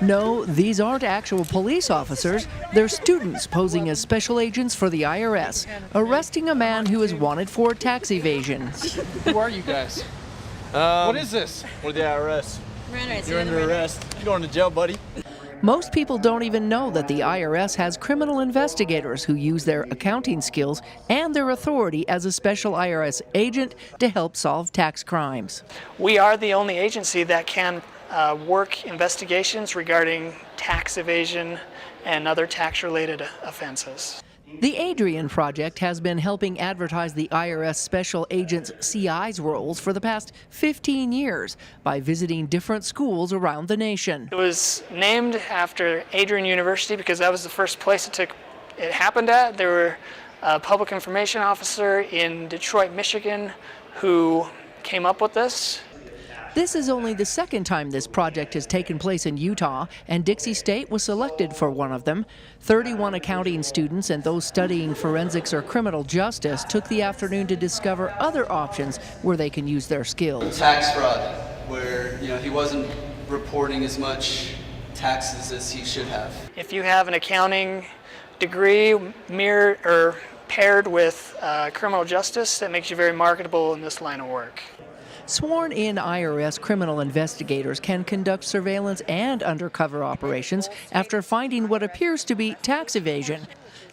No, these aren't actual police officers. They're students posing as special agents for the IRS, arresting a man who is wanted for tax evasion. Who are you guys? What is this? We're the IRS. You're under arrest. You're going to jail, buddy. Most people don't even know that the IRS has criminal investigators who use their accounting skills and their authority as a special IRS agent to help solve tax crimes. We are the only agency that can work investigations regarding tax evasion and other tax-related offenses. The ADRIAN project has been helping advertise the IRS Special Agents CI's roles for the past 15 years by visiting different schools around the nation. It was named after ADRIAN University because that was the first place it happened at. There were a public information officer in Detroit, Michigan, who came up with this. This is only the second time this project has taken place in Utah, and Dixie State was selected for one of them. 31 accounting students and those studying forensics or criminal justice took the afternoon to discover other options where they can use their skills. Tax fraud, where he wasn't reporting as much taxes as he should have. If you have an accounting degree paired with criminal justice, that makes you very marketable in this line of work. Sworn-in IRS criminal investigators can conduct surveillance and undercover operations after finding what appears to be tax evasion.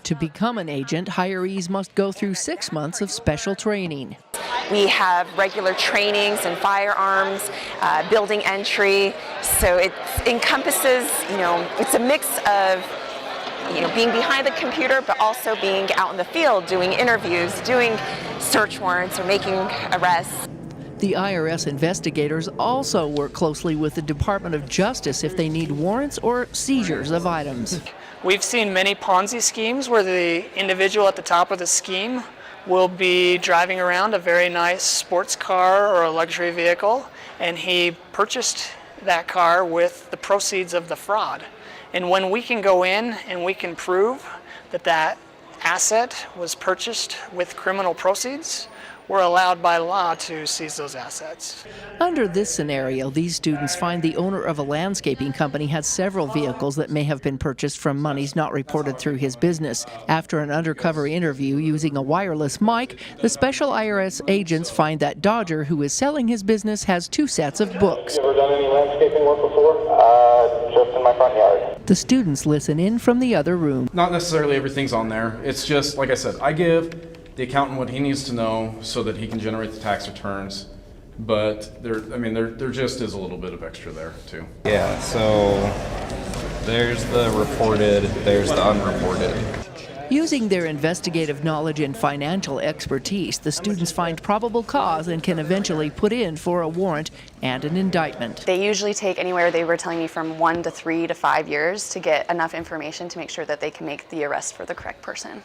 To become an agent, hirees must go through 6 months of special training. We have regular trainings in firearms, building entry, so it encompasses, it's a mix of being behind the computer, but also being out in the field, doing interviews, doing search warrants, or making arrests. The IRS investigators also work closely with the Department of Justice if they need warrants or seizures of items. We've seen many Ponzi schemes where the individual at the top of the scheme will be driving around a very nice sports car or a luxury vehicle, and he purchased that car with the proceeds of the fraud. And when we can go in and we can prove that that asset was purchased with criminal proceeds, we're allowed by law to seize those assets. Under this scenario, these students find the owner of a landscaping company has several vehicles that may have been purchased from monies not reported through his business. After an undercover interview using a wireless mic, the special IRS agents find that Dodger, who is selling his business, has 2 sets of books. You ever done any landscaping work before? Just in my front yard. The students listen in from the other room. Not necessarily everything's on there. It's just, like I said, I give the accountant what he needs to know so that he can generate the tax returns. But there just is a little bit of extra there too. Yeah, so there's the reported, there's the unreported. Using their investigative knowledge and financial expertise, the students find probable cause and can eventually put in for a warrant and an indictment. They usually take anywhere, they were telling me, from 1 to 3 to 5 years to get enough information to make sure that they can make the arrest for the correct person.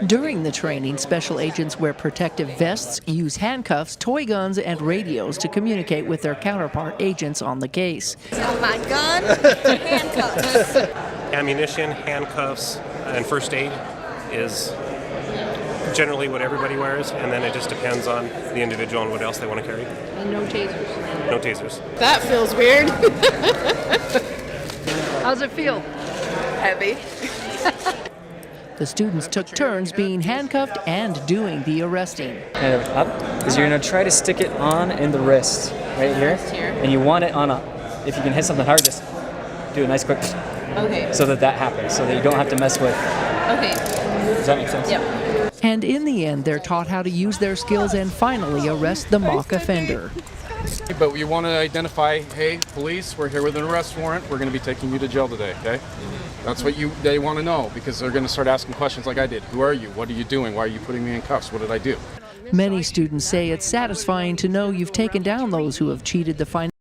During the training, special agents wear protective vests, use handcuffs, toy guns, and radios to communicate with their counterpart agents on the case. My gun, handcuffs. Ammunition, handcuffs, and first aid is generally what everybody wears, and then it just depends on the individual and what else they want to carry. And no tasers. No tasers. That feels weird. How's it feel? Heavy. The students took turns being handcuffed and doing the arresting. Kind of up, is you're going to try to stick it on in the wrist, right here. And you want it on up. If you can hit something hard, just do a nice quick. Okay. So that happens, so that you don't have to mess with. Okay. Does that make sense? Yep. And in the end, they're taught how to use their skills and finally arrest the mock offender. But you want to identify, hey, police, we're here with an arrest warrant. We're going to be taking you to jail today, okay? That's what they want to know, because they're going to start asking questions like I did. Who are you? What are you doing? Why are you putting me in cuffs? What did I do? Many students say it's satisfying to know you've taken down those who have cheated the financial